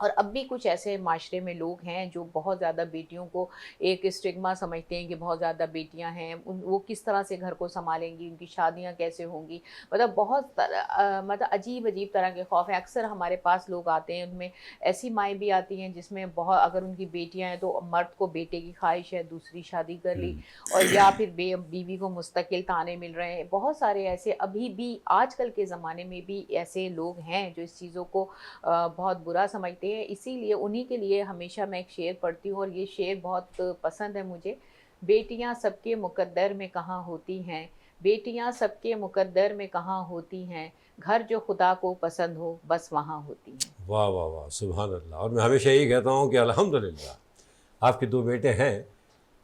اور اب بھی کچھ ایسے معاشرے میں لوگ ہیں جو بہت زیادہ بیٹیوں کو ایک اسٹگما سمجھتے ہیں کہ بہت زیادہ بیٹیاں ہیں، وہ کس طرح سے گھر کو سنبھالیں گی، ان کی شادیاں کیسے ہوں گی، مطلب بہت مطلب عجیب طرح کے خوف ہیں۔ اکثر ہمارے پاس لوگ آتے ہیں، ان میں ایسی مائیں بھی آتی ہیں جس میں بہت، اگر ان کی بیٹیاں ہیں تو مرد کو بیٹے کی خواہش ہے، دوسری شادی کر لی، اور یا پھر بیوی کو مستقل تانے مل رہے ہیں۔ بہت سارے ایسے ابھی بھی آج کل کے زمانے میں بھی ایسے لوگ ہیں جو اس چیزوں کو بہت برا سمجھتے ہیں۔ اسی لیے انہی کے لیے ہمیشہ میں ایک شعر پڑھتی ہوں، اور یہ شعر بہت پسند ہے مجھے۔ بیٹیاں سب کے مقدر میں کہاں ہوتی ہیں، بیٹیاں سب کے مقدر میں کہاں ہوتی ہیں، گھر جو خدا کو پسند ہو بس وہاں ہوتی ہیں۔ واہ واہ واہ، سبحان اللہ۔ اور میں ہمیشہ یہی کہتا ہوں کہ الحمدللہ آپ کے 2 بیٹے ہیں،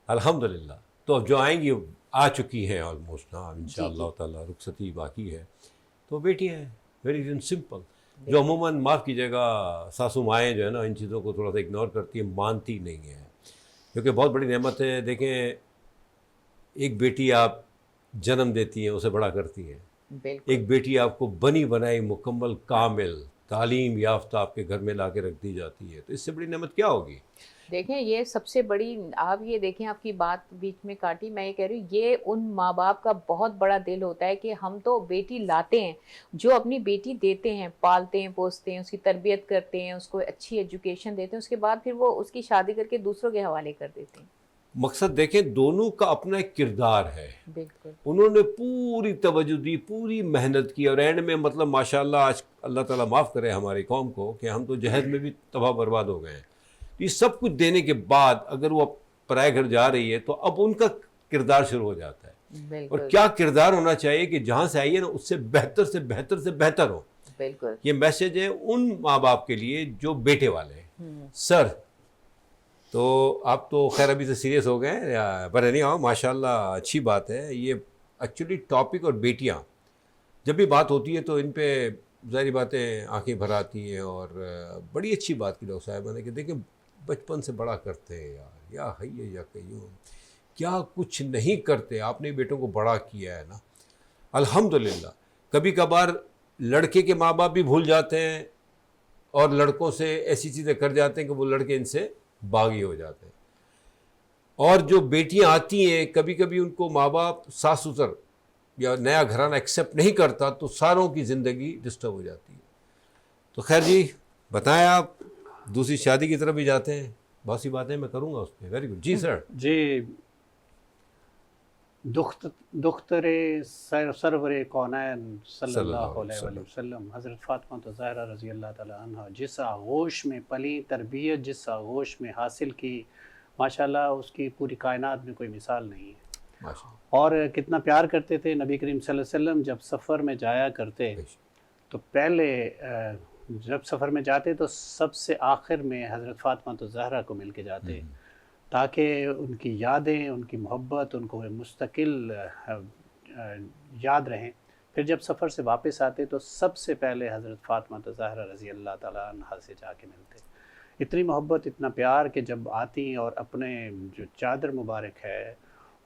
الحمدللہ۔ تو اب جو آئیں گی آ چکی ہیں آلموسٹ، ہاں انشاءاللہ تعالیٰ، رخصتی باقی ہے، تو بیٹیاں ہیں، ویری سمپل، جو عموماً معاف کیجیے گا ساسو مائیں جو ہے نا ان چیزوں کو تھوڑا سا اگنور کرتی ہیں، مانتی نہیں ہیں، کیونکہ بہت بڑی نعمت ہے۔ دیکھیں، ایک بیٹی آپ جنم دیتی ہیں، اسے بڑا کرتی ہیں، بالکل ایک بیٹی آپ کو بنی بنائی مکمل کامل تعلیم یافتہ آپ کے گھر میں لا کے رکھ دی جاتی ہے، تو اس سے بڑی نعمت کیا ہوگی؟ دیکھیں، یہ سب سے بڑی، آپ یہ دیکھیں، آپ کی بات بیچ میں کاٹی، میں یہ کہہ رہی ہوں، یہ ان ماں باپ کا بہت بڑا دل ہوتا ہے کہ ہم تو بیٹی لاتے ہیں، جو اپنی بیٹی دیتے ہیں، پالتے ہیں، پوستے ہیں، اس کی تربیت کرتے ہیں، اس کو اچھی ایجوکیشن دیتے ہیں، اس کے بعد پھر وہ اس کی شادی کر کے دوسروں کے حوالے کر دیتے ہیں۔ مقصد دیکھیں، دونوں کا اپنا ایک کردار ہے، بالکل انہوں نے پوری توجہ دی، پوری محنت کی، اور اینڈ میں مطلب ماشاءاللہ آج اللہ تعالیٰ معاف کرے ہماری قوم کو کہ ہم تو جہیز میں بھی تباہ برباد ہو گئے ہیں۔ یہ سب کچھ دینے کے بعد اگر وہ پرائے گھر جا رہی ہے تو اب ان کا کردار شروع ہو جاتا ہے، اور بالکل کیا کردار ہونا چاہیے کہ جہاں سے آئی ہے نا اس سے بہتر سے بہتر سے بہتر ہو۔ بالکل۔ یہ میسج ہے ان ماں باپ کے لیے جو بیٹے والے ہیں۔ سر، تو آپ تو خیر ابھی سے سیریس ہو گئے ہیں، پر نہیں آؤ، ماشاءاللہ اچھی بات ہے یہ ایکچولی ٹاپک، اور بیٹیاں جب بھی بات ہوتی ہے تو ان پہ ظاہری باتیں آنکھیں بھر آتی ہیں، اور بڑی اچھی بات کی ڈاکٹر صاحبہ نے کہ دیکھیں بچپن سے بڑا کرتے ہیں یار، یا حی یا قیوم، کیا کچھ نہیں کرتے، آپ نے بیٹوں کو بڑا کیا ہے نا، الحمدللہ۔ کبھی کبھار لڑکے کے ماں باپ بھی بھول جاتے ہیں، اور لڑکوں سے ایسی چیزیں کر جاتے ہیں کہ وہ لڑکے ان سے باغی ہو جاتے ہیں، اور جو بیٹیاں آتی ہیں کبھی کبھی ان کو ماں باپ ساس سسر یا نیا گھرانہ ایکسیپٹ نہیں کرتا، تو ساروں کی زندگی ڈسٹرب ہو جاتی ہے۔ تو خیر جی، بتائیں، آپ دوسری شادی کی طرف بھی جاتے ہیں، بہت سی باتیں میں کروں گا اس پہ۔ ویری گڈ جی سر۔ جی، دختر سرور کونین صلی اللہ علیہ وآلہ وسلم حضرت فاطمہ زہرا رضی اللہ تعالیٰ عنہ جس آغوش میں پلی، تربیت جس آغوش میں حاصل کی، ماشاءاللہ اس کی پوری کائنات میں کوئی مثال نہیں ہے۔ ماشاءاللہ۔ اور کتنا پیار کرتے تھے نبی کریم صلی اللہ علیہ وسلم، جب سفر میں جایا کرتے تو پہلے جب سفر میں جاتے تو سب سے آخر میں حضرت فاطمہ زہرا کو مل کے جاتے، تاکہ ان کی یادیں، ان کی محبت ان کو مستقل یاد رہیں۔ پھر جب سفر سے واپس آتے تو سب سے پہلے حضرت فاطمہ زہرا رضی اللہ تعالیٰ عنہ سے جا کے ملتے۔ اتنی محبت، اتنا پیار کہ جب آتی اور اپنے جو چادر مبارک ہے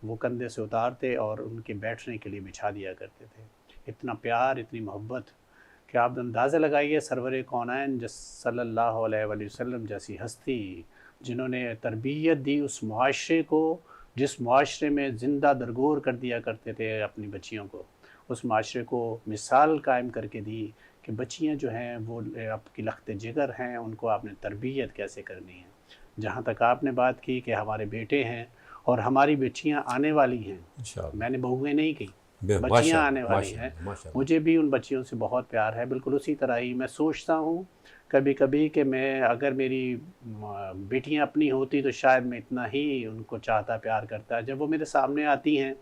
وہ کندھے سے اتارتے اور ان کے بیٹھنے کے لیے بچھا دیا کرتے تھے۔ اتنا پیار، اتنی محبت کہ آپ اندازہ لگائیے، سرور کونین صلی اللہ علیہ وآلہ وسلم جیسی ہستی جنہوں نے تربیت دی اس معاشرے کو، جس معاشرے میں زندہ درگور کر دیا کرتے تھے اپنی بچیوں کو، اس معاشرے کو مثال قائم کر کے دی کہ بچیاں جو ہیں وہ آپ کی لخت جگر ہیں، ان کو آپ نے تربیت کیسے کرنی ہے۔ جہاں تک آپ نے بات کی کہ ہمارے بیٹے ہیں اور ہماری بچیاں آنے والی ہیں، میں نے بہویں نہیں کی، بچیاں آنے والی ہیں، مجھے بھی ان بچیوں سے بہت پیار ہے۔ بالکل اسی طرح ہی میں سوچتا ہوں کبھی کبھی کہ میں اگر میری بیٹیاں اپنی ہوتی تو شاید میں اتنا ہی ان کو چاہتا، پیار کرتا۔ جب وہ میرے سامنے آتی ہیں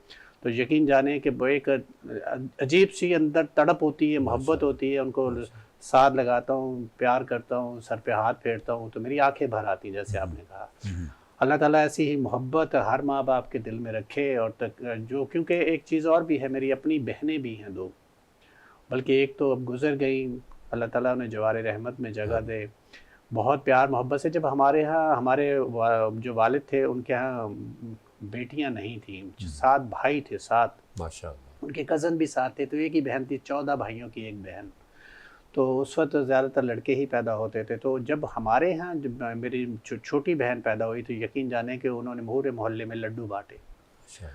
تو یقین جانے کہ ایک عجیب سی اندر تڑپ ہوتی ہے، محبت ہوتی ہے، ان کو ساتھ لگاتا ہوں، پیار کرتا ہوں، سر پہ ہاتھ پھیرتا ہوں تو میری آنکھیں بھر آتی، جیسے آپ نے کہا۔ اللہ تعالیٰ ایسی ہی محبت ہر ماں باپ کے دل میں رکھے، اور جو کیونکہ ایک چیز اور بھی ہے، میری اپنی بہنیں بھی ہیں 2، بلکہ ایک تو اب گزر گئی، اللہ تعالیٰ انہیں جوار رحمت میں جگہ دے۔ بہت پیار محبت سے جب ہمارے ہاں، ہمارے جو والد تھے ان کے ہاں بیٹیاں نہیں تھیں، 7 بھائی تھے، 7 ماشاءاللہ، ان کے کزن بھی 7 تھے، تو ایک ہی بہن تھی، 14 بھائیوں کی ایک بہن۔ تو اس وقت زیادہ تر لڑکے ہی پیدا ہوتے تھے. تو جب ہمارے ہاں جب میری چھوٹی بہن پیدا ہوئی تو یقین جانیں کہ انہوں نے پورے محلے میں لڈو بانٹے اچھا.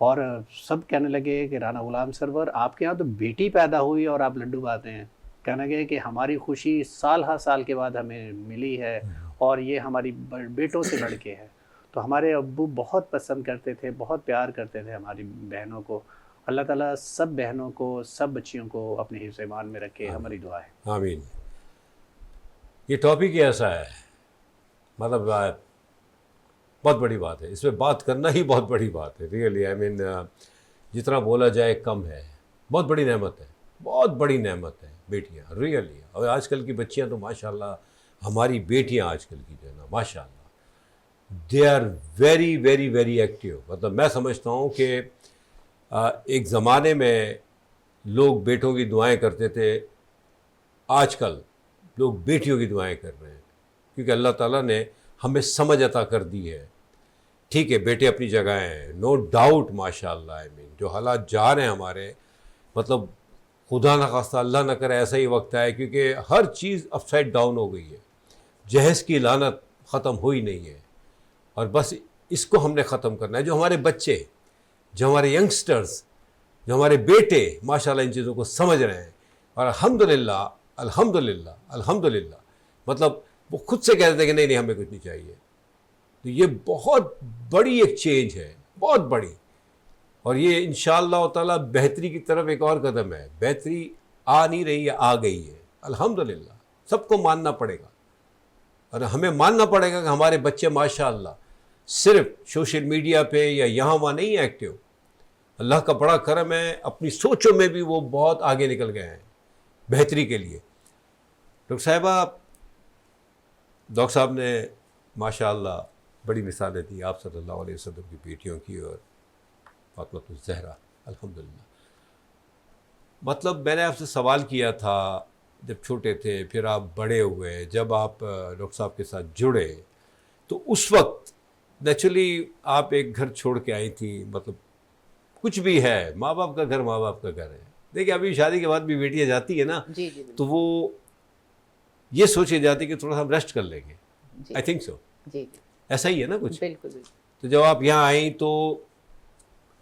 اور سب کہنے لگے کہ رانا غلام سرور آپ کے ہاں تو بیٹی پیدا ہوئی اور آپ لڈو بانٹتے ہیں. کہنے لگے کہ ہماری خوشی سال ہر سال کے بعد ہمیں ملی ہے اور یہ ہماری بیٹوں سے بڑھ کے ہے. تو ہمارے ابو بہت پسند کرتے تھے, بہت پیار کرتے تھے ہماری بہنوں کو. اللہ تعالیٰ سب بہنوں کو, سب بچیوں کو اپنے حفظ ایمان میں رکھے, ہماری دعا ہے. آمین. یہ ٹاپک ہی ایسا ہے, مطلب بہت بڑی بات ہے, اس پہ بات کرنا ہی بہت بڑی بات ہے. ریئلی آئی مین جتنا بولا جائے کم ہے. بہت بڑی نعمت ہے, بہت بڑی نعمت ہے بیٹیاں, ریئلی. اور آج کل کی بچیاں تو ماشاء اللہ, ہماری بیٹیاں آج کل کی جو ہے نا ماشاء اللہ they are very very very active. مطلب میں سمجھتا ہوں کہ ایک زمانے میں لوگ بیٹوں کی دعائیں کرتے تھے, آج کل لوگ بیٹیوں کی دعائیں کر رہے ہیں, کیونکہ اللہ تعالیٰ نے ہمیں سمجھ عطا کر دی ہے. ٹھیک ہے, بیٹے اپنی جگہ ہیں, نو ڈاؤٹ, ماشاء اللہ. آئی مین جو حالات جا رہے ہیں ہمارے, مطلب خدا نہ خواستہ اللہ نہ کرے ایسا ہی وقت آئے, کیونکہ ہر چیز اپ سائڈ ڈاؤن ہو گئی ہے. جہیز کی لعنت ختم ہوئی نہیں ہے, اور بس اس کو ہم نے ختم کرنا ہے. جو ہمارے بچے, جو ہمارے ینگسٹرز, جو ہمارے بیٹے ماشاءاللہ ان چیزوں کو سمجھ رہے ہیں, اور الحمدللہ الحمدللہ الحمدللہ مطلب وہ خود سے کہتے ہیں کہ نہیں ہمیں کچھ نہیں چاہیے. تو یہ بہت بڑی ایک چینج ہے, بہت بڑی. اور یہ انشاءاللہ تعالیٰ بہتری کی طرف ایک اور قدم ہے. بہتری آ نہیں رہی ہے, آ گئی ہے الحمدللہ. سب کو ماننا پڑے گا, اور ہمیں ماننا پڑے گا کہ ہمارے بچے ماشاءاللہ صرف سوشل میڈیا پہ یا یہاں وہاں نہیں ایکٹیو. اللہ کا بڑا کرم ہے, اپنی سوچوں میں بھی وہ بہت آگے نکل گئے ہیں بہتری کے لیے. ڈاکٹر صاحبہ, ڈاکٹر صاحب نے ماشاءاللہ بڑی مثالیں دی آپ صلی اللہ علیہ وسلم کی بیٹیوں کی اور فاطمہ الزہرا الحمدللہ. مطلب میں نے آپ سے سوال کیا تھا جب چھوٹے تھے, پھر آپ بڑے ہوئے, جب آپ ڈاکٹر صاحب کے ساتھ جڑے تو اس وقت نیچرلی آپ ایک گھر چھوڑ کے آئی تھی. مطلب کچھ بھی ہے, ماں باپ کا گھر ماں باپ کا گھر ہے. دیکھیں ابھی شادی کے بعد بھی بیٹیاں جاتی ہیں نا, جی جی تو وہ یہ سوچے جاتی کہ تھوڑا سا ہم ریسٹ کر لیں گے. آئی تھنک سو, جی جی ایسا ہی ہے نا کچھ. بالکل بالکل. تو جب آپ یہاں آئیں تو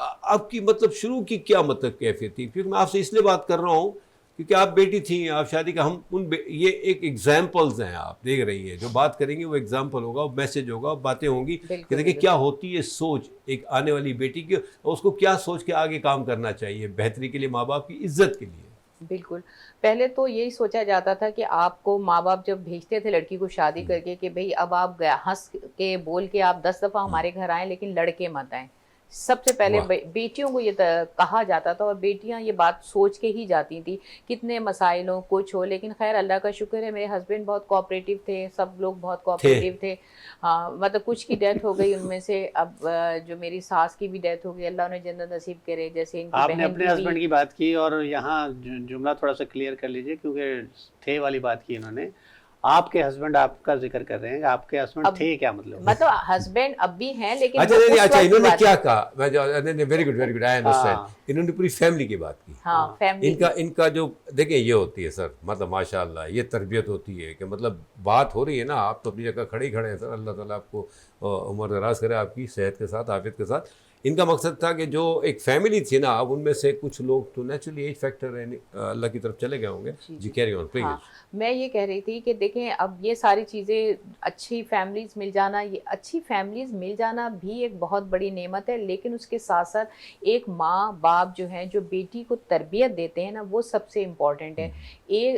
آپ کی مطلب شروع کی کیا مطلب کیفیت تھی؟ کیونکہ میں آپ سے اس لیے بات کر رہا ہوں کیونکہ آپ بیٹی تھیں, آپ شادی کا, ہم یہ ایک ایگزامپلز ہیں, آپ دیکھ رہی ہیں, جو بات کریں گے وہ ایگزامپل ہوگا, میسج ہوگا, باتیں ہوں گی کہ دیکھیں کیا ہوتی ہے سوچ ایک آنے والی بیٹی کی, اور اس کو کیا سوچ کے آگے کام کرنا چاہیے بہتری کے لیے, ماں باپ کی عزت کے لیے. بالکل. پہلے تو یہی سوچا جاتا تھا کہ آپ کو ماں باپ جب بھیجتے تھے لڑکی کو شادی کر کے کہ بھئی اب آپ ہنس کے بول کے آپ 10 دفعہ ہمارے گھر آئیں لیکن لڑکے مت آئیں. سب سے پہلے بیٹیوں کو یہ کہا جاتا تھا, اور بیٹیاں یہ بات سوچ کے ہی جاتی تھیں کتنے مسائل ہوں کچھ ہو. لیکن خیر اللہ کا شکر ہے, میرے ہسبینڈ بہت کوآپریٹیو تھے, سب لوگ بہت کوآپریٹیو تھے. ہاں مطلب کچھ کی ڈیتھ ہو گئی ان میں سے, اب جو میری ساس کی بھی ڈیتھ ہو گئی, اللہ انہیں جنت نصیب کرے. جیسے ان کی آپ نے بہن اپنے ہسبینڈ کی بات کی, اور یہاں جملہ تھوڑا سا کلیئر کر لیجئے کیونکہ تھے والی بات کی انہوں نے. آپ کے ہسبینڈ آپ کا ذکر کر رہے ہیں, آپ کے ہسبینڈ تھے کیا مطلب ہسبینڈ اب بھی ہیں لیکن اچھا انہوں نے کیا کہا؟ Very good very good, I understand. انہوں نے پوری فیملی کی بات کی. ہاں فیملی ان کا جو دیکھیں یہ ہوتی ہے سر, مطلب ماشاء اللہ یہ تربیت ہوتی ہے کہ مطلب بات ہو رہی ہے نا, آپ تو اپنی جگہ کھڑے ہیں سر, اللہ تعالیٰ آپ کو عمر دراز کرے آپ کی صحت کے ساتھ, عافیت کے ساتھ. ان کا مقصد تھا کہ جو ایک فیملی تھی نا, اب ان میں سے کچھ لوگ تو نیچرلی ایج فیکٹر اللہ کی طرف چلے گئے ہوں گے. جی کیری آن پلیز. میں یہ کہہ رہی تھی کہ دیکھیں اب یہ ساری چیزیں, اچھی فیملیز مل جانا, یہ اچھی فیملیز مل جانا بھی ایک بہت بڑی نعمت ہے, لیکن اس کے ساتھ ساتھ ایک ماں باپ جو ہیں جو بیٹی کو تربیت دیتے ہیں نا, وہ سب سے امپورٹنٹ ہے.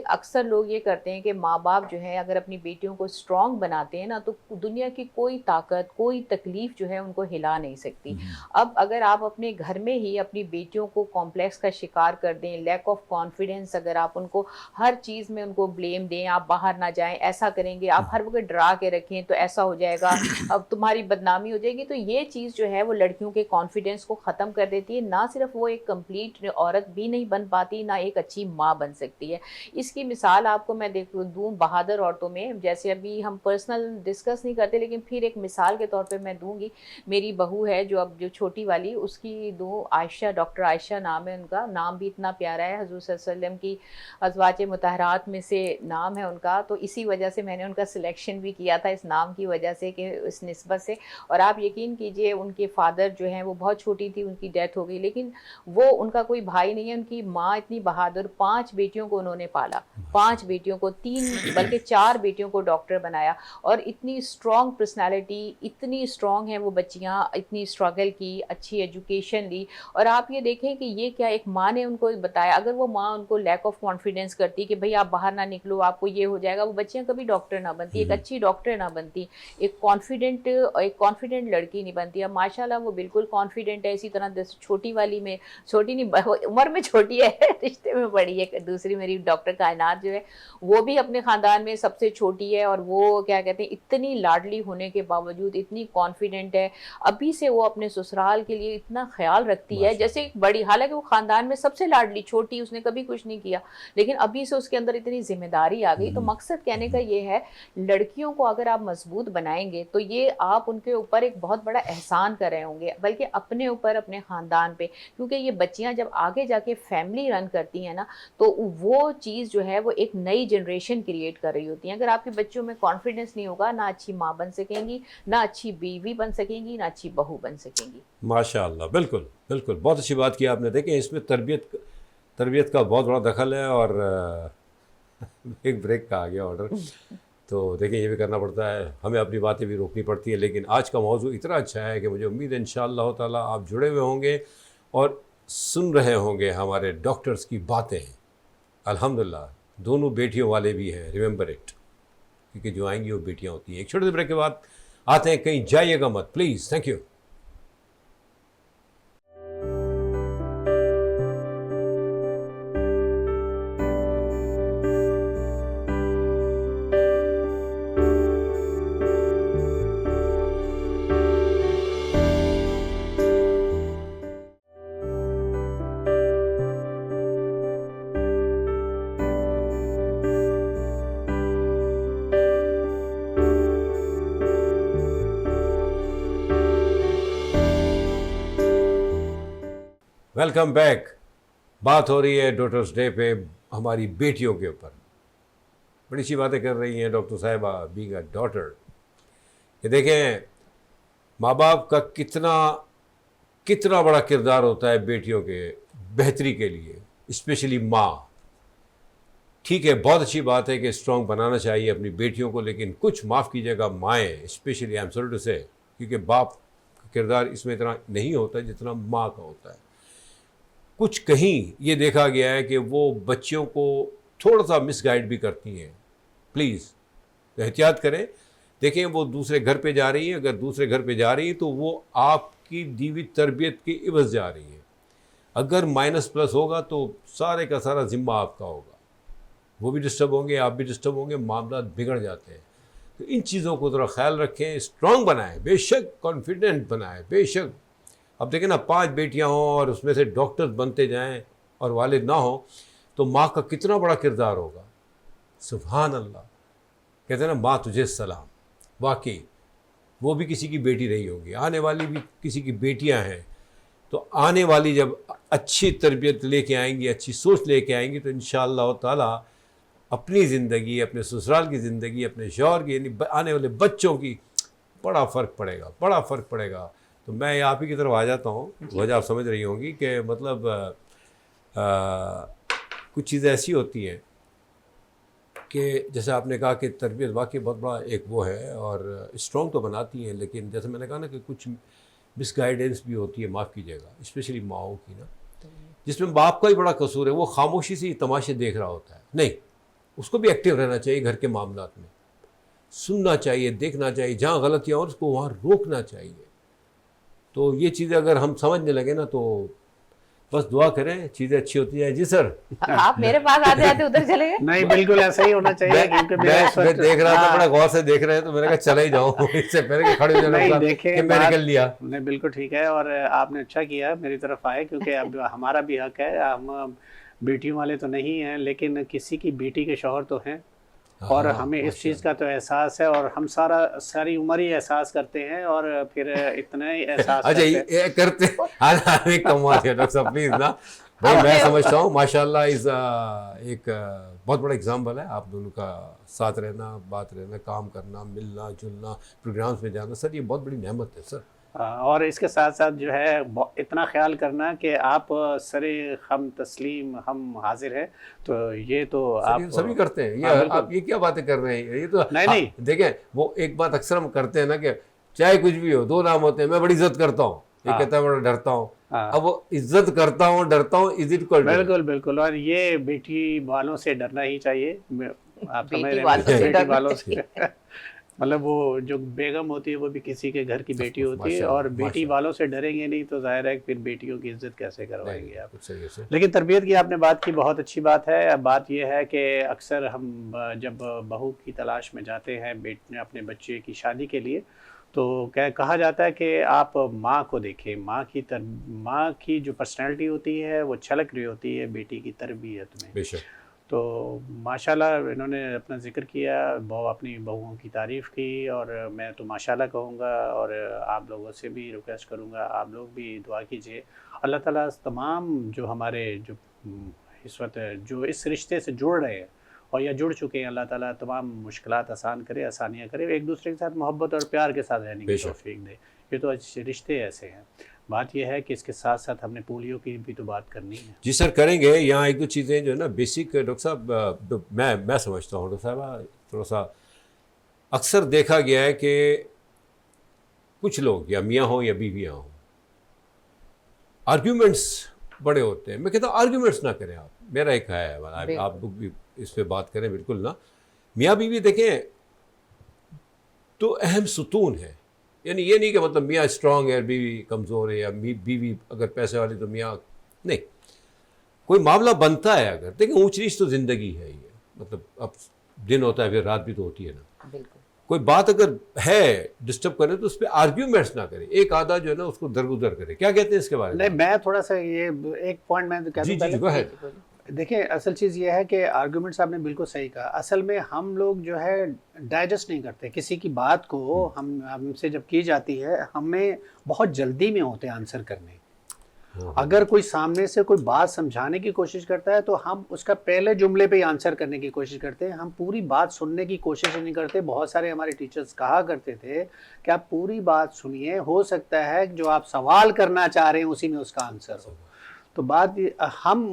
اکثر لوگ یہ کرتے ہیں کہ ماں باپ جو ہے اگر اپنی بیٹیوں کو اسٹرانگ بناتے ہیں نا, تو دنیا کی کوئی طاقت کوئی تکلیف جو ہے ان کو ہلا نہیں سکتی. اب اگر آپ اپنے گھر میں ہی اپنی بیٹیوں کو کمپلیکس کا شکار کر دیں, لیک آف کانفیڈنس, اگر آپ ان کو ہر چیز میں ان کو بلیم دیں, آپ باہر نہ جائیں, ایسا کریں گے, آپ ہر وقت ڈرا کے رکھیں تو ایسا ہو جائے گا, اب تمہاری بدنامی ہو جائے گی, تو یہ چیز جو ہے وہ لڑکیوں کے کانفیڈنس کو ختم کر دیتی ہے. نہ صرف وہ ایک کمپلیٹ عورت بھی نہیں بن پاتی, نہ ایک اچھی ماں بن سکتی ہے. اس کی مثال آپ کو میں دوں بہادر عورتوں میں, جیسے ابھی ہم پرسنل ڈسکس نہیں کرتے لیکن پھر ایک مثال مثال کے طور پہ میں دوں گی, میری بہو ہے جو اب جو چھوٹی والی, اس کی دو عائشہ, ڈاکٹر عائشہ نام ہے ان کا, نام بھی اتنا پیارا ہے, حضور صلی اللہ علیہ وسلم کی ازواج مطہرات میں سے نام ہے ان کا, تو اسی وجہ سے میں نے ان کا سلیکشن بھی کیا تھا اس نام کی وجہ سے کہ اس نسبت سے. اور آپ یقین کیجئے ان کے فادر جو ہیں وہ بہت چھوٹی تھی, ان کی ڈیتھ ہو گئی, لیکن وہ ان کا کوئی بھائی نہیں ہے, ان کی ماں اتنی بہادر, 5 بیٹیوں کو انہوں نے پالا, 5 بیٹیوں کو, 3 بلکہ 4 بیٹیوں کو ڈاکٹر بنایا, اور اتنی اسٹرانگ پرسنالٹی, اتنی اسٹرانگ ہیں وہ بچیاں, اتنی اسٹرگل کی, اچھی ایجوکیشن لی. اور آپ یہ دیکھیں کہ یہ کیا ایک ماں نے ان کو بتایا, اگر وہ ماں ان کو لیک آف کانفیڈینس کرتی کہ بھئی آپ باہر نہ نکلو, آپ کو یہ ہو جائے گا, وہ بچیاں کبھی ڈاکٹر نہ بنتی, ایک اچھی ڈاکٹر نہ بنتی, ایک کانفیڈنٹ لڑکی نہیں بنتی. اب ماشاءاللہ وہ بالکل کانفیڈنٹ ہے. اسی طرح چھوٹی والی میں, چھوٹی نہیں عمر میں چھوٹی ہے, رشتے میں بڑی ہے, دوسری میری ڈاکٹر کائنات جو ہے وہ بھی اپنے خاندان میں سب سے چھوٹی ہے, اور وہ کیا کہتے ہیں اتنی لاڈلی ہونے کے باوجود اتنی کانفیڈنٹ ہے. ابھی سے وہ اپنے سسرال کے لیے اتنا خیال رکھتی ہے جیسے ایک بڑی, حالانکہ وہ خاندان میں سب سے لاڈلی, چھوٹی, اس نے کبھی کچھ نہیں کیا, لیکن ابھی سے اس کے اندر اتنی ذمہ داری آ گئی. تو مقصد کہنے کا یہ ہے, لڑکیوں کو اگر آپ مضبوط بنائیں گے تو یہ آپ ان کے اوپر ایک بہت بڑا احسان کر رہے ہوں گے, بلکہ اپنے اوپر, اپنے خاندان پہ, کیونکہ یہ بچیاں جب آگے جا کے فیملی رن کرتی ہیں نا, تو وہ چیز جو ہے وہ ایک نئی جنریشن کریٹ کر رہی ہوتی ہیں. اگر آپ کے بچوں میں کانفیڈنس نہیں ہوگا, نہ اچھی ماں بن سکیں گی, نہ اچھی بیوی بن سکیں گی, نہ اچھی بہو بن سکیں گی. ماشاء اللہ, بالکل بالکل, بہت اچھی بات کی آپ نے. دیکھیں اس میں تربیت کا بہت بڑا دخل ہے, اور ایک بریک کا آ گیا آرڈر, تو دیکھیں یہ بھی کرنا پڑتا ہے, ہمیں اپنی باتیں بھی روکنی پڑتی ہیں. لیکن آج کا موضوع اتنا اچھا ہے کہ مجھے امید ہے انشاءاللہ تعالیٰ آپ جڑے ہوئے ہوں گے اور سن رہے ہوں گے ہمارے ڈاکٹرز کی باتیں. الحمدللہ دونوں بیٹیوں والے بھی ہیں, ریممبر اٹ, کیونکہ جو آئیں گی وہ بیٹیاں ہوتی ہیں. ایک چھوٹے سے بریک کے بعد آتے ہیں, کہیں جائیے گا مت please. Thank you. Welcome back. بات ہو رہی ہے ڈاکٹرز ڈے پہ ہماری بیٹیوں کے اوپر. بڑی سی باتیں کر رہی ہیں ڈاکٹر صاحبہ, بینگ اے ڈاٹر. کہ دیکھیں ماں باپ کا کتنا بڑا کردار ہوتا ہے بیٹیوں کے بہتری کے لیے, اسپیشلی ماں. ٹھیک ہے, بہت اچھی بات ہے کہ اسٹرانگ بنانا چاہیے اپنی بیٹیوں کو, لیکن کچھ معاف کیجیے گا مائیں, specially I am sorry to say, کیونکہ باپ کا کردار اس میں اتنا نہیں ہوتا جتنا ماں کا ہوتا ہے. کچھ کہیں یہ دیکھا گیا ہے کہ وہ بچوں کو تھوڑا سا مس گائیڈ بھی کرتی ہیں. پلیز احتیاط کریں. دیکھیں وہ دوسرے گھر پہ جا رہی ہیں, اگر دوسرے گھر پہ جا رہی ہیں تو وہ آپ کی دیوی تربیت کی عوض جا رہی ہیں. اگر مائنس پلس ہوگا تو سارے کا سارا ذمہ آپ کا ہوگا, وہ بھی ڈسٹرب ہوں گے, آپ بھی ڈسٹرب ہوں گے, معاملات بگڑ جاتے ہیں. تو ان چیزوں کو ذرا خیال رکھیں, اسٹرانگ بنائیں, بے شک کانفیڈنٹ بنائیں, بے شک. اب دیکھیں نا 5 بیٹیاں ہوں اور اس میں سے ڈاکٹر بنتے جائیں اور والد نہ ہوں, تو ماں کا کتنا بڑا کردار ہوگا. سبحان اللہ. کہتے ہیں نا ماں تجھے سلام. واقعی وہ بھی کسی کی بیٹی رہی ہوگی, آنے والی بھی کسی کی بیٹیاں ہیں. تو آنے والی جب اچھی تربیت لے کے آئیں گی, اچھی سوچ لے کے آئیں گی, تو انشاءاللہ تعالیٰ اپنی زندگی, اپنے سسرال کی زندگی, اپنے شوہر کی, یعنی آنے والے بچوں کی بڑا فرق پڑے گا, بڑا فرق پڑے گا. تو میں آپ ہی کی طرف آ جاتا ہوں. وجہ آپ سمجھ رہی ہوں گی کہ مطلب کچھ چیزیں ایسی ہوتی ہیں کہ جیسے آپ نے کہا کہ تربیت واقعی بہت بڑا ایک وہ ہے, اور اسٹرانگ تو بناتی ہیں, لیکن جیسے میں نے کہا نا کہ کچھ مس گائیڈنس بھی ہوتی ہے, معاف کیجیے گا, اسپیشلی ماؤں کی نا, جس میں باپ کا ہی بڑا قصور ہے. وہ خاموشی سے ہی تماشے دیکھ رہا ہوتا ہے. نہیں, اس کو بھی ایکٹیو رہنا چاہیے گھر کے معاملات میں, سننا چاہیے, دیکھنا چاہیے, جہاں غلطیاں اور اس کو وہاں روکنا چاہیے. تو یہ چیزیں اگر ہم سمجھنے لگے نا تو بس دعا کریں چیزیں اچھی ہوتی جائیں. جی سر, آپ میرے پاس آتے آتے ادھر چلے گئے. نہیں بالکل ایسا ہی ہونا چاہیے, کیونکہ میں دیکھ رہا تھا, بڑا غور سے دیکھ رہے ہیں, تو میں نے کہا چلا ہی جاؤں اس سے پہلے کہ کھڑے ہو جانا کہ میں نکل لیا. نہیں بالکل ٹھیک ہے, اور آپ نے اچھا کیا میری طرف آئے, کیونکہ اب ہمارا بھی حق ہے. ہم بیٹیوں والے تو نہیں ہیں, لیکن کسی کی بیٹی کے شوہر تو ہیں, اور ہمیں اس چیز کا تو احساس ہے اور ہم ساری عمر ہی احساس کرتے ہیں اور پھر اتنا ہی احساس اچھا یہ کرتے کم بات ہے ڈاکٹر صاحب پلیز نا بھائی میں سمجھتا ہوں ماشاء اللہ ایک بہت بڑا اگزامپل ہے آپ دونوں کا ساتھ رہنا بات رہنا کام کرنا ملنا جلنا پروگرامس میں جانا سر یہ بہت بڑی نعمت ہے سر اور اس کے ساتھ ساتھ جو ہے اتنا خیال کرنا کہ آپ سر خم تسلیم ہم حاضر ہیں تو یہ تو آپ سبھی کرتے ہیں یہ آپ یہ کیا باتیں کر رہے ہیں یہ تو نہیں دیکھیں وہ ایک بات اکثر ہم کرتے ہیں نا کہ چاہے کچھ بھی ہو دو نام ہوتے ہیں میں بڑی عزت کرتا ہوں یہ کہتا ہے بڑا ڈرتا ہوں اب وہ عزت کرتا ہوں ڈرتا ہوں از اٹ کوئی بالکل بالکل اور یہ بیٹی والوں سے ڈرنا ہی چاہیے آپ بیٹی والوں سے مطلب وہ جو بیگم ہوتی ہے وہ بھی کسی کے گھر کی بیٹی ہوتی ہے اور بیٹی والوں سے ڈریں گے نہیں تو ظاہر ہے پھر بیٹیوں کی عزت کیسے کروائیں گے آپ. لیکن تربیت کی آپ نے بات کی بہت اچھی بات ہے. بات یہ ہے کہ اکثر ہم جب بہو کی تلاش میں جاتے ہیں اپنے بچے کی شادی کے لیے تو کہا جاتا ہے کہ آپ ماں کو دیکھیں ماں کی جو پرسنالٹی ہوتی ہے وہ چھلک رہی ہوتی ہے بیٹی کی تربیت میں. تو ماشاءاللہ انہوں نے اپنا ذکر کیا اپنی بہوؤں کی تعریف کی اور میں تو ماشاءاللہ کہوں گا اور آپ لوگوں سے بھی ریکویسٹ کروں گا آپ لوگ بھی دعا کیجئے اللہ تعالیٰ تمام جو ہمارے جو اس وقت جو اس رشتے سے جڑ رہے ہیں اور یا جڑ چکے ہیں اللہ تعالیٰ تمام مشکلات آسان کرے آسانیاں کرے ایک دوسرے کے ساتھ محبت اور پیار کے ساتھ رہنے کی توفیق دے. یہ تو رشتے ایسے ہیں. بات یہ ہے کہ اس کے ساتھ ساتھ ہم نے پولیو کی بھی تو بات کرنی ہے. جی سر کریں گے. یہاں ایک دو چیزیں جو ہے نا بیسک ڈاکٹر صاحب میں سمجھتا ہوں ڈاکٹر صاحب تھوڑا سا اکثر دیکھا گیا ہے کہ کچھ لوگ یا میاں ہوں یا بیویاں ہوں آرگیومنٹس بڑے ہوتے ہیں. میں کہتا ہوں آرگیومنٹس نہ کریں آپ. میرا ایک ہے آپ لوگ بھی اس پہ بات کریں بالکل نا. میاں بیوی دیکھیں تو اہم ستون ہے. یعنی یہ نہیں کہ مطلب میاں اسٹرانگ ہے بیوی کمزور ہے یا بیوی اگر پیسے والی تو میاں نہیں. کوئی معاملہ بنتا ہے اگر دیکھیں اونچ نیچ تو زندگی ہے یہ مطلب اب دن ہوتا ہے پھر رات بھی تو ہوتی ہے نا. بالکل کوئی بات اگر ہے ڈسٹرب کرے تو اس پہ آرگیومنٹس نہ کرے. ایک آدھا جو ہے نا اس کو درگزر کرے. کیا کہتے ہیں اس کے بارے میں؟ نہیں میں تھوڑا سا یہ ایک پوائنٹ میں کہتا ہوں. دیکھیں اصل چیز یہ ہے کہ آرگومنٹس آپ نے بالکل صحیح کہا. اصل میں ہم لوگ جو ہے ڈائجسٹ نہیں کرتے کسی کی بات کو. ہم سے جب کی جاتی ہے ہمیں بہت جلدی میں ہوتے ہیں آنسر کرنے. اگر کوئی سامنے سے کوئی بات سمجھانے کی کوشش کرتا ہے تو ہم اس کا پہلے جملے پہ ہی آنسر کرنے کی کوشش کرتے ہیں. ہم پوری بات سننے کی کوشش نہیں کرتے. بہت سارے ہمارے ٹیچرز کہا کرتے تھے کہ آپ پوری بات سنیے ہو سکتا ہے جو آپ سوال کرنا چاہ رہے ہیں اسی میں اس کا آنسر ہو. تو بات ہم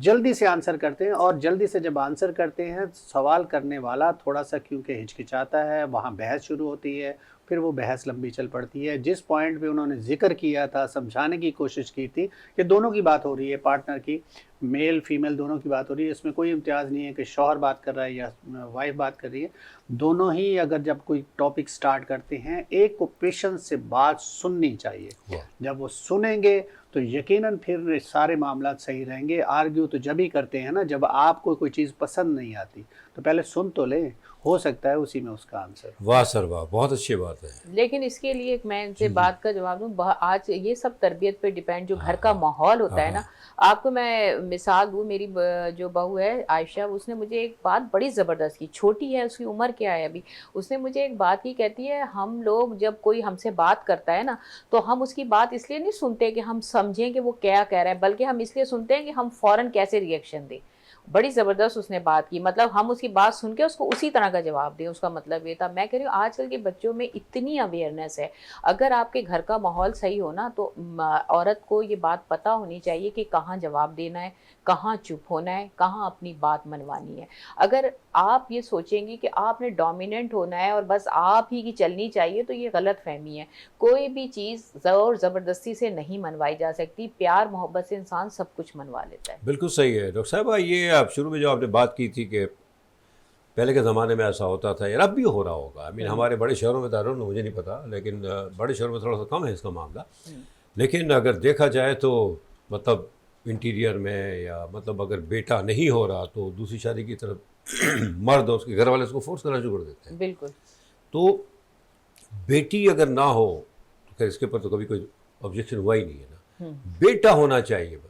جلدی سے آنسر کرتے ہیں اور جلدی سے جب آنسر کرتے ہیں سوال کرنے والا تھوڑا سا کیونکہ ہچکچاتا ہے وہاں بحث شروع ہوتی ہے. پھر وہ بحث لمبی چل پڑتی ہے. جس پوائنٹ پہ انہوں نے ذکر کیا تھا سمجھانے کی کوشش کی تھی کہ دونوں کی بات ہو رہی ہے پارٹنر کی میل فیمیل دونوں کی بات ہو رہی ہے. اس میں کوئی امتیاز نہیں ہے کہ شوہر بات کر رہا ہے یا وائف بات کر رہی ہے. دونوں ہی اگر جب کوئی ٹاپک سٹارٹ کرتے ہیں ایک کو پیشنس سے بات سننی چاہیے. جب وہ سنیں گے تو یقیناً پھر سارے معاملات صحیح رہیں گے. آرگیو تو جب ہی کرتے ہیں نا جب آپ کو کوئی چیز پسند نہیں آتی تو پہلے سن تو لیں ہو سکتا ہے اسی میں اس کا آنسر. واہ سر واہ بہت اچھی بات ہے. لیکن اس کے لیے میں ان سے بات کا جواب دوں. آج یہ سب تربیت پہ ڈیپینڈ جو گھر کا ماحول ہوتا ہے نا. آپ کو میں مثال دوں میری جو بہو ہے عائشہ اس نے مجھے ایک بات بڑی زبردست کی. چھوٹی ہے اس کی عمر کیا ہے ابھی. اس نے مجھے ایک بات کی کہتی ہے ہم لوگ جب کوئی ہم سے بات کرتا ہے نا تو ہم اس کی بات اس لیے نہیں سنتے کہ ہم سمجھیں کہ وہ کیا کہہ رہا ہے بلکہ ہم اس لیے سنتے ہیں کہ ہم فوراً کیسے ریئیکشن دیں. بڑی زبردست اس نے بات کی. مطلب ہم اس کی بات سن کے اس کو اسی طرح کا جواب دیں. اس کا مطلب یہ تھا. میں کہہ رہی ہوں آج کل کے بچوں میں اتنی اویئرنیس ہے. اگر آپ کے گھر کا ماحول صحیح ہو نا تو عورت کو یہ بات پتہ ہونی چاہیے کہ کہاں جواب دینا ہے کہاں چپ ہونا ہے کہاں اپنی بات منوانی ہے. اگر آپ یہ سوچیں گی کہ آپ نے ڈومیننٹ ہونا ہے اور بس آپ ہی کی چلنی چاہیے تو یہ غلط فہمی ہے. کوئی بھی چیز زور زبردستی سے نہیں منوائی جا سکتی. پیار محبت سے انسان سب کچھ منوا لیتا ہے. بالکل صحیح ہے ڈاکٹر صاحبہ. یہ آپ شروع میں جو آپ نے بات کی تھی کہ پہلے کے زمانے میں ایسا ہوتا تھا یار اب بھی ہو رہا ہوگا. ہمارے بڑے شہروں میں تو مجھے نہیں پتا لیکن بڑے شہروں میں تھوڑا سا کم ہے اس کا معاملہ. لیکن اگر دیکھا جائے تو مطلب انٹیریئر میں یا مطلب اگر بیٹا نہیں ہو رہا تو دوسری شادی کی طرف مرد اس کے گھر والے اس کو فورس کرنا شروع کر دیتے ہیں. بالکل. تو بیٹی اگر نہ ہو تو خیر اس کے اوپر تو کبھی کوئی آبجیکشن ہوا ہی نہیں ہے نا. بیٹا ہونا چاہیے بس.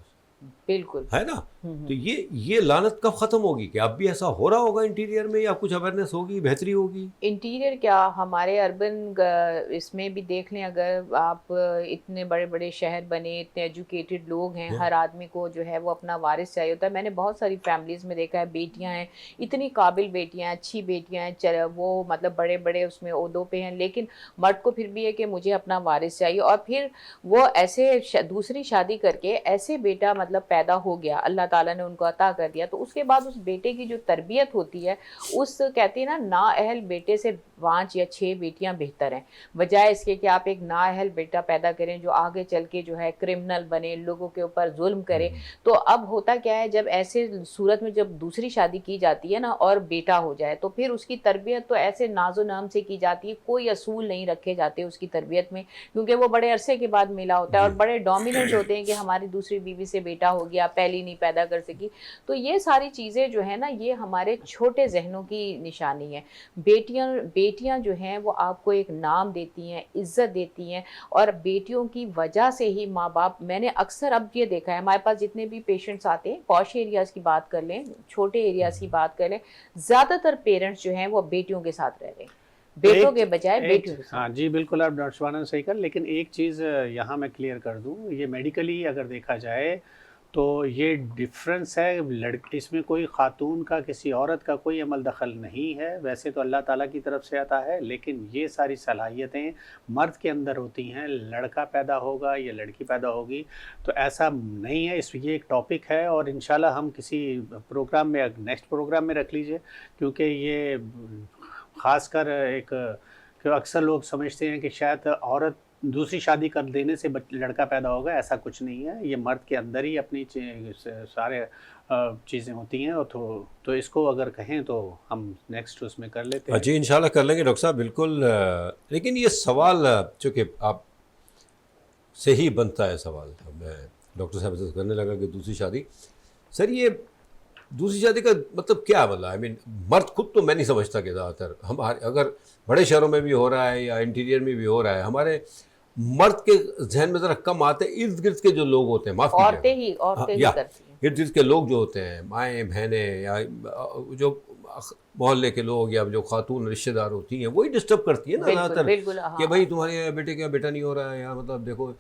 بالکل ہے نا. تو یہ لعنت کب ختم ہوگی؟ کہ اب بھی ایسا ہو رہا ہوگا انٹیریئر میں، یا کچھ اویئرنیس ہوگی، بہتری ہوگی؟ انٹیریئر کیا، ہمارے اربن اس میں بھی دیکھ لیں، اگر آپ اتنے بڑے بڑے شہر بنے، اتنے ایجوکیٹڈ لوگ ہیں، ہر آدمی کو جو ہے وہ اپنا وارث چاہیے ہوتا ہے. میں نے بہت ساری فیملیز میں دیکھا ہے، بیٹیاں ہیں، اتنی قابل بیٹیاں ہیں، اچھی بیٹیاں ہیں، وہ مطلب بڑے بڑے اس میں عہدوں پہ ہیں، لیکن مرد کو پھر بھی ہے کہ مجھے اپنا وارث چاہیے. اور پھر وہ ایسے دوسری شادی کر کے ایسے بیٹا مطلب پیدا ہو گیا، اللہ تعالیٰ نے ان کو عطا کر دیا، تو اس کے بعد اس بیٹے کی جو تربیت ہوتی ہے، اس کہتے ہیں نا نااہل بیٹے سے 5 یا 6 بیٹیاں بہتر ہیں، بجائے اس کے کہ آپ ایک نااہل بیٹا پیدا کریں جو آگے چل کے جو ہے کرمنل بنے، لوگوں کے اوپر ظلم کرے. تو اب ہوتا کیا ہے، جب ایسے صورت میں جب دوسری شادی کی جاتی ہے نا اور بیٹا ہو جائے، تو پھر اس کی تربیت تو ایسے ناز و نام سے کی جاتی ہے، کوئی اصول نہیں رکھے جاتے اس کی تربیت میں، کیونکہ وہ بڑے عرصے کے بعد ملا ہوتا ہے اور بڑے ڈومیننٹ ہوتے ہیں کہ ہماری دوسری بیوی سے بیٹا ہو گیا، پہلی نہیں پیدا کر سکی. تو یہ ساری چیزیں جو ہے نا، یہ ہمارے چھوٹے ذہنوں کی نشانی ہے. بیٹیاں جو ہیں وہ آپ کو ایک نام دیتی ہیں، عزت دیتی ہیں، اور بیٹیوں کی وجہ سے ہی ماں باپ، میں نے اکثر اب یہ دیکھا ہے، ہمارے پاس جتنے بھی پیشنٹس آتے ہیں، پوش ایریاز کی بات کر لیں، چھوٹے ایریاز کی بات کر لیں، زیادہ تر پیرنٹس جو ہیں وہ بیٹیوں کے ساتھ رہ رہے ہیں، بیٹوں کے بجائے بیٹیوں کے ساتھ. ہاں جی بالکل، آپ ڈاکٹر شبانہ نے صحیح کہا، لیکن ایک چیز یہاں میں کلیئر کر دوں، یہ میڈیکلی اگر دیکھا جائے تو یہ ڈفرنس ہے. اس میں کوئی خاتون کا، کسی عورت کا کوئی عمل دخل نہیں ہے، ویسے تو اللہ تعالیٰ کی طرف سے آتا ہے، لیکن یہ ساری صلاحیتیں مرد کے اندر ہوتی ہیں. لڑکا پیدا ہوگا یا لڑکی پیدا ہوگی تو ایسا نہیں ہے. یہ ایک ٹاپک ہے، اور انشاءاللہ ہم کسی پروگرام میں، نیکسٹ پروگرام میں رکھ لیجئے، کیونکہ یہ خاص کر ایک کہ اکثر لوگ سمجھتے ہیں کہ شاید عورت دوسری شادی کر دینے سے لڑکا پیدا ہوگا. ایسا کچھ نہیں ہے، یہ مرد کے اندر ہی اپنی سارے چیزیں ہوتی ہیں. اور تو اس کو اگر کہیں تو ہم نیکسٹ اس میں کر لیتے ہیں. جی انشاءاللہ کر لیں گے ڈاکٹر صاحب، بالکل. لیکن یہ سوال چونکہ آپ سے ہی بنتا ہے سوال، میں ڈاکٹر صاحب سے کرنے لگا کہ دوسری شادی، سر یہ دوسری شادی کا مطلب کیا؟ مطلب مرد خود تو میں نہیں سمجھتا کہ زیادہ تر ہمارے، اگر بڑے شہروں میں بھی ہو رہا ہے یا انٹیریئر میں بھی ہو رہا ہے، ہمارے مرد کے ذہن میں ذرا کم آتے ہیں. ارد گرد کے جو لوگ ہوتے ہیں، معاف عورتیں ہی کرتی ہیں، ارد گرد کے لوگ جو ہوتے ہیں، مائیں بہنیں یا جو محلے کے لوگ یا جو خاتون رشتہ دار ہوتی ہیں، وہی ڈسٹرب کرتی ہیں نا زیادہ تر کہ بھائی تمہارے بیٹے کا بیٹا نہیں ہو رہا ہے، یا مطلب دیکھو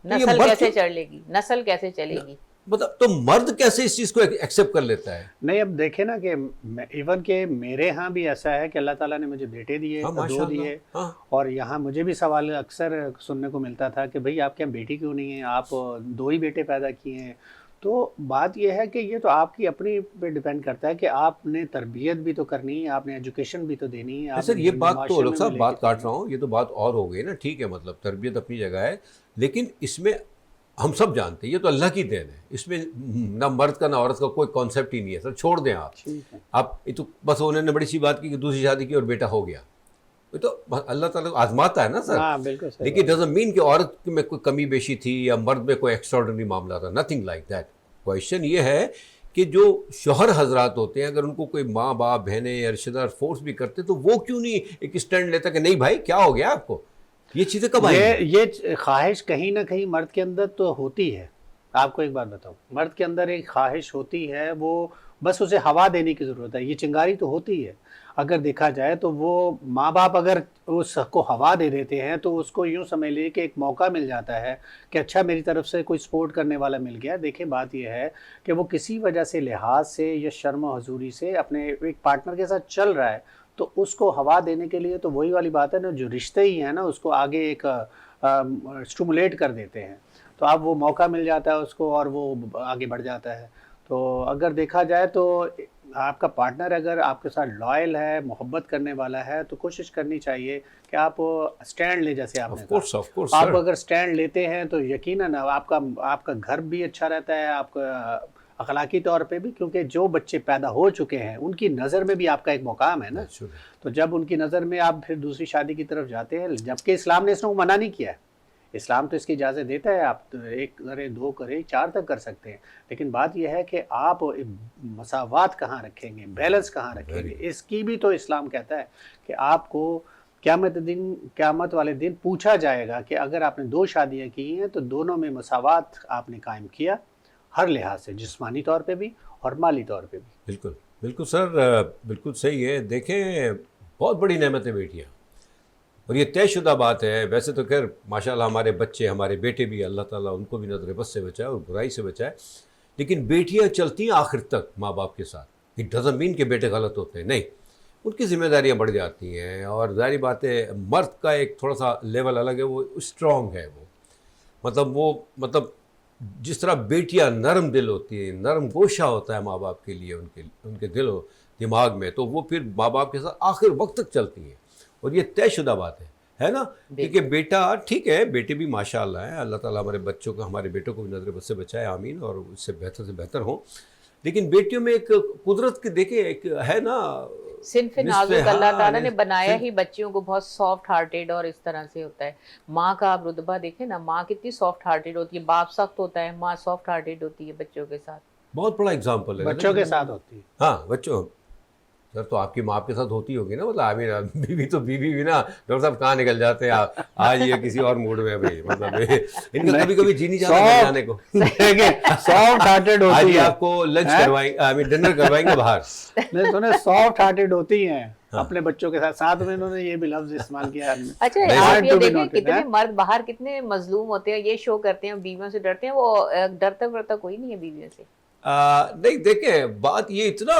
نسل کیسے چلے گی، نسل کیسے چلے گی. مطلب تو مرد کیسے اس چیز کو ایکسیپٹ کر لیتا ہے؟ نہیں، اب دیکھیں نا کہ ایون کہ میرے ہاں بھی ایسا ہے کہ اللہ تعالیٰ نے مجھے بیٹے دیے، 2 دیے، اور یہاں مجھے بھی سوال اکثر سننے کو ملتا تھا کہ بھئی آپ کے یہاں بیٹی کیوں نہیں ہے، آپ 2 ہی بیٹے پیدا کیے ہیں. تو بات یہ ہے کہ یہ تو آپ کی اپنی پہ ڈیپینڈ کرتا ہے کہ آپ نے تربیت بھی تو کرنی ہے، آپ نے ایجوکیشن بھی تو دینی ہے. سر یہ بات تو ڈاکٹر صاحب بات کاٹ رہا ہوں، یہ تو بات اور ہو گئی نا، ٹھیک ہے، مطلب تربیت اپنی جگہ ہے، لیکن اس میں ہم سب جانتے ہیں یہ تو اللہ کی دین ہے، اس میں نہ مرد کا نہ عورت کا کوئی کانسیپٹ ہی نہیں ہے. سر چھوڑ دیں آپ یہ تو بس انہوں نے بڑی سی بات کی کہ دوسری شادی کی اور بیٹا ہو گیا، یہ تو اللہ تعالیٰ آزماتا ہے نا سر. لیکن ڈزنٹ مین کہ عورت میں کوئی کمی بیشی تھی یا مرد میں کوئی ایکسٹراڈنری معاملہ تھا، نتھنگ لائک دیٹ. کویشچن یہ ہے کہ جو شوہر حضرات ہوتے ہیں، اگر ان کو کوئی ماں باپ بہنیں یا رشتہ دار فورس بھی کرتے تو وہ کیوں نہیں ایک اسٹینڈ لیتا کہ نہیں بھائی کیا ہو گیا آپ کو؟ یہ چیزیں کب آئیں گی؟ یہ خواہش کہیں نہ کہیں مرد کے اندر تو ہوتی ہے. آپ کو ایک بات بتاؤں، مرد کے اندر ایک خواہش ہوتی ہے، وہ بس اسے ہوا دینے کی ضرورت ہے. یہ چنگاری تو ہوتی ہے اگر دیکھا جائے تو. وہ ماں باپ اگر اس کو ہوا دے دیتے ہیں تو اس کو یوں سمجھ لیے کہ ایک موقع مل جاتا ہے کہ اچھا میری طرف سے کوئی سپورٹ کرنے والا مل گیا. دیکھیں بات یہ ہے کہ وہ کسی وجہ سے، لحاظ سے یا شرم و حضوری سے اپنے ایک پارٹنر کے ساتھ چل رہا ہے، تو اس کو ہوا دینے کے لیے تو وہی والی بات ہے نا، جو رشتے ہی ہیں نا اس کو آگے ایک اسٹیمولیٹ کر دیتے ہیں. تو اب وہ موقع مل جاتا ہے اس کو اور وہ آگے بڑھ جاتا ہے. تو اگر دیکھا جائے تو آپ کا پارٹنر اگر آپ کے ساتھ لائل ہے، محبت کرنے والا ہے، تو کوشش کرنی چاہیے کہ آپ سٹینڈ لیں. جیسے آپ نے کہا، آپ اگر سٹینڈ لیتے ہیں تو یقیناً آپ کا گھر بھی اچھا رہتا ہے، آپ کا اخلاقی طور پہ بھی، کیونکہ جو بچے پیدا ہو چکے ہیں ان کی نظر میں بھی آپ کا ایک مقام ہے نا. تو جب ان کی نظر میں آپ پھر دوسری شادی کی طرف جاتے ہیں، جبکہ اسلام نے اس کو منع نہیں کیا ہے، اسلام تو اس کی اجازت دیتا ہے، آپ 1 کریں 2 کریں 4 تک کر سکتے ہیں. لیکن بات یہ ہے کہ آپ مساوات کہاں رکھیں گے، بیلنس کہاں رکھیں گے، اس کی بھی تو اسلام کہتا ہے کہ آپ کو قیامت والے دن پوچھا جائے گا کہ اگر آپ نے 2 شادیاں کی ہیں تو دونوں میں مساوات آپ نے قائم کیا. ہر لحاظ سے، جسمانی طور پہ بھی اور مالی طور پہ بھی. بالکل بالکل سر، بالکل صحیح ہے. دیکھیں بہت بڑی نعمت ہے بیٹیاں، اور یہ طے شدہ بات ہے. ویسے تو خیر ماشاءاللہ ہمارے بچے، ہمارے بیٹے بھی، اللہ تعالیٰ ان کو بھی نظر بد سے بچائے اور برائی سے بچائے، لیکن بیٹیاں چلتی ہیں آخر تک ماں باپ کے ساتھ. اٹ ڈزنٹ مین کہ بیٹے غلط ہوتے ہیں، نہیں، ان کی ذمہ داریاں بڑھ جاتی ہیں. اور ظاہری بات ہے مرد کا ایک تھوڑا سا لیول الگ ہے، وہ اسٹرانگ ہے، وہ مطلب جس طرح بیٹیاں نرم دل ہوتی ہیں، نرم گوشہ ہوتا ہے ماں باپ کے لیے ان کے دل و دماغ میں، تو وہ پھر ماں باپ کے ساتھ آخر وقت تک چلتی ہیں. اور یہ طے شدہ بات ہے نا. کیونکہ بیٹا ٹھیک ہے، بیٹے بھی ماشاء اللہ ہیں، اللہ تعالیٰ ہمارے بچوں کو، ہمارے بیٹوں کو بھی نظر بد سے بچائے، آمین، اور اس سے بہتر ہوں. لیکن بیٹیوں میں ایک قدرت کی دیکھیں ایک ہے نا، صنف نازک اللہ تعالیٰ نے بنایا صنف- ہی بچیوں کو بہت سافٹ ہارٹیڈ اور اس طرح سے ہوتا ہے. ماں کا آپ رتبہ دیکھیں نا، ماں کتنی سافٹ ہارٹیڈ ہوتی ہے، باپ سخت ہوتا ہے، ماں سافٹ ہارٹیڈ ہوتی ہے بچوں کے ساتھ. بہت بڑا اگزامپل ہے بچوں کے ساتھ ہوتی ہے. ہاں بچوں. سر تو آپ کی ماں آپ کے ساتھ ہوتی ہوگی نا، مطلب آمین، بیوی تو بیوی بھی نا. ڈاکٹر صاحب کہاں نکل جاتے ہیں آپ آج، یہ کسی اور موڈ میں بھائی، مطلب ان کا کبھی کبھی جی نہیں چاہتا گھر جانے کو. سافٹ ہارٹیڈ آج ہوتی ہی ہے. آپ کو لنچ کروائیں، آمین ڈنر کروائیں گے باہر. نہیں سنے، سافٹ ہارٹیڈ ہوتی ہیں اپنے بچوں کے ساتھ میں انہوں نے یہ بھی لفظ استعمال کیا. اچھا آپ یہ دیکھیں کتنے مرد باہر کتنے مظلوم ہوتے ہیں، یہ شو کرتے ہیں بیویوں سے ڈرتے ہیں، وہ ڈرتا ورتا کوئی نہیں ہے بیویوں سے. نہیں دیکھیں بات یہ اتنا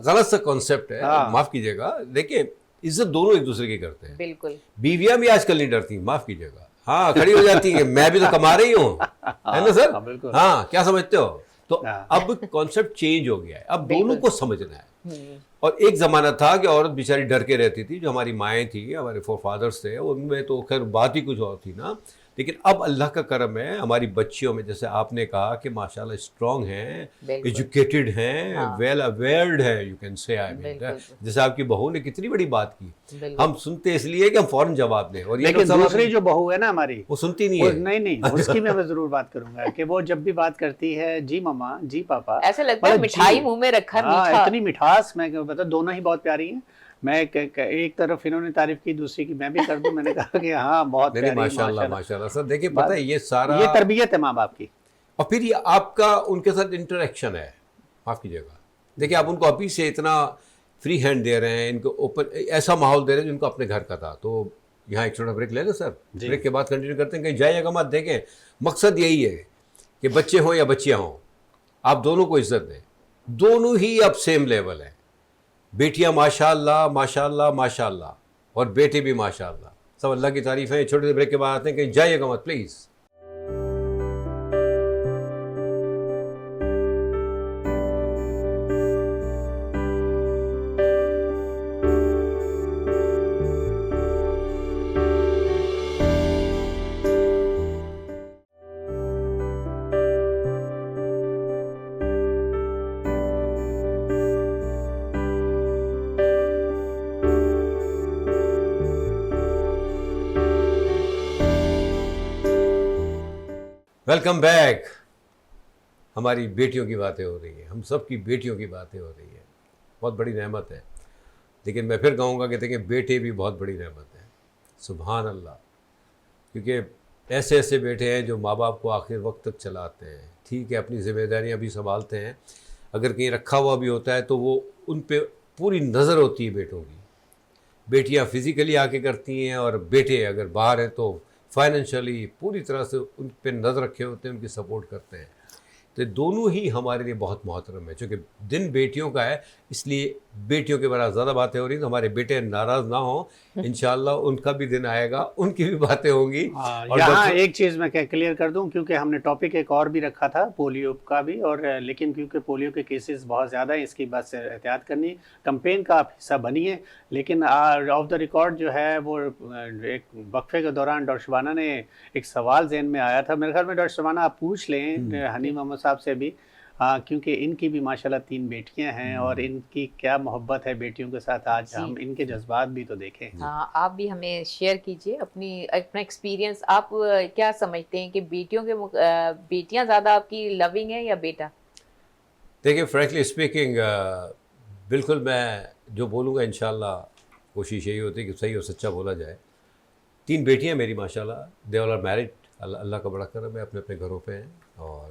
غلط سا کانسیپٹ ہے، معاف کیجیے گا. دیکھیں عزت دونوں ایک دوسرے کی کرتے ہیں. بالکل. بیویاں بھی آج کل نہیں ڈرتی، معاف کیجیے گا، ہاں کھڑی ہو جاتی ہیں، میں بھی تو کما رہی ہوں، ہے نا سر. ہاں کیا سمجھتے ہو. تو اب کانسیپٹ چینج ہو گیا ہے، اب دونوں کو سمجھنا ہے. اور ایک زمانہ تھا کہ عورت بیچاری ڈر کے رہتی تھی، جو ہماری مائیں تھیں، ہمارے فور فادرس تھے، ان میں تو خیر بات ہی کچھ اور تھی نا. لیکن اب اللہ کا کرم ہے، ہماری بچیوں میں جیسے آپ نے کہا کہ ماشاءاللہ اسٹرانگ ہیں، ایجوکیٹڈ ہیں، ویل اویئرڈ ہیں، یو کین سے. جیسے آپ کی بہو نے کتنی بڑی بات کی، ہم سنتے اس لیے کہ ہم فوراً جواب دیں. اور لیکن دوسری جو بہو ہے نا ہماری، وہ سنتی نہیں ہے. نہیں اس کی میں ضرور بات کروں گا کہ وہ جب بھی بات کرتی ہے جی ماما، جی پاپا، ایسا لگتا ہے مٹھائی منہ میں رکھا میٹھا. اتنی مٹھاس. میں بتا دونوں ہی بہت پیاری ہیں. میں ایک طرف انہوں نے تعریف کی، دوسری کی میں بھی کر دوں. میں نے کہا کہ ہاں بہت پیاری، ماشاءاللہ ماشاءاللہ. سر دیکھیں پتہ ہے یہ سارا یہ تربیت ہے ماں باپ کی. اور پھر یہ آپ کا ان کے ساتھ انٹریکشن ہے، معاف کیجیے گا. دیکھیں آپ ان کو ابھی سے اتنا فری ہینڈ دے رہے ہیں، ان کو اوپن ایسا ماحول دے رہے ہیں جو ان کو اپنے گھر کا تھا. تو یہاں ایک چھوٹا بریک لے لیں سر، بریک کے بعد کنٹینیو کرتے ہیں. کہیں جائیے گا مت. دیکھیں مقصد یہی ہے کہ بچے ہوں یا بچیاں ہوں، آپ دونوں کو عزت دیں. دونوں ہی اب سیم لیول ہیں. بیٹیاں ماشاءاللہ ماشاءاللہ ماشاءاللہ، اور بیٹے بھی ماشاءاللہ. سب اللہ کی تعریف ہے. چھوٹے سے بریک کے بعد آتے ہیں، کہیں جائیے گا مت پلیز. Welcome back. ہماری بیٹیوں کی باتیں ہو رہی ہیں، ہم سب کی بیٹیوں کی باتیں ہو رہی ہیں. بہت بڑی نعمت ہے. لیکن میں پھر کہوں گا کہ دیکھیں بیٹے بھی بہت بڑی نعمت ہے، سبحان اللہ. کیونکہ ایسے ایسے بیٹے ہیں جو ماں باپ کو آخر وقت تک چلاتے ہیں. ٹھیک ہے اپنی ذمہ داریاں بھی سنبھالتے ہیں، اگر کہیں رکھا ہوا بھی ہوتا ہے تو وہ ان پہ پوری نظر ہوتی ہے بیٹوں کی. بیٹیاں فزیکلی آ کے کرتی ہیں، اور بیٹے اگر باہر ہیں تو فائنینشلی پوری طرح سے ان پہ نظر رکھے ہوتے ہیں، ان کی سپورٹ کرتے ہیں. تو دونوں ہی ہمارے لیے بہت محترم ہے. چونکہ دن بیٹیوں کا ہے، اس لیے بیٹیوں کے بارے زیادہ باتیں ہو رہی ہیں. تو ہمارے بیٹے ناراض نہ ہوں، انشاءاللہ ان کا بھی دن آئے گا، ان کی بھی باتیں ہوں گی. یہاں ایک چیز میں کلیئر کر دوں، کیونکہ ہم نے ٹاپک ایک اور بھی رکھا تھا پولیو کا بھی، اور لیکن کیونکہ پولیو کے کیسز بہت زیادہ ہیں، اس کی بات سے احتیاط کرنی. کمپین کا آپ حصہ بنیے. لیکن آف دا ریکارڈ جو ہے وہ ایک وقفے کے دوران ڈاکٹر شبانہ نے ایک سوال ذہن میں آیا تھا. میرے خیال میں ڈاکٹر شبانہ آپ پوچھ لیں حنی محمد صاحب سے بھی، کیونکہ ان کی بھی ماشاءاللہ 3 بیٹیاں ہیں، اور ان کی کیا محبت ہے بیٹیوں کے ساتھ. آج ہم ان کے جذبات بھی تو دیکھیں. ہاں آپ بھی ہمیں شیئر کیجئے اپنا ایکسپیرینس. آپ کیا سمجھتے ہیں کہ بیٹیاں زیادہ آپ کی لونگ ہیں یا بیٹا؟ دیکھیں فرینکلی اسپیکنگ، بالکل میں جو بولوں گا انشاءاللہ کوشش یہی ہوتی ہے کہ صحیح اور سچا بولا جائے. 3 بیٹیاں میری ماشاءاللہ، دے آل آر میرڈ. اللہ کا بڑا کرم ہے، اپنے اپنے گھروں پہ ہیں. اور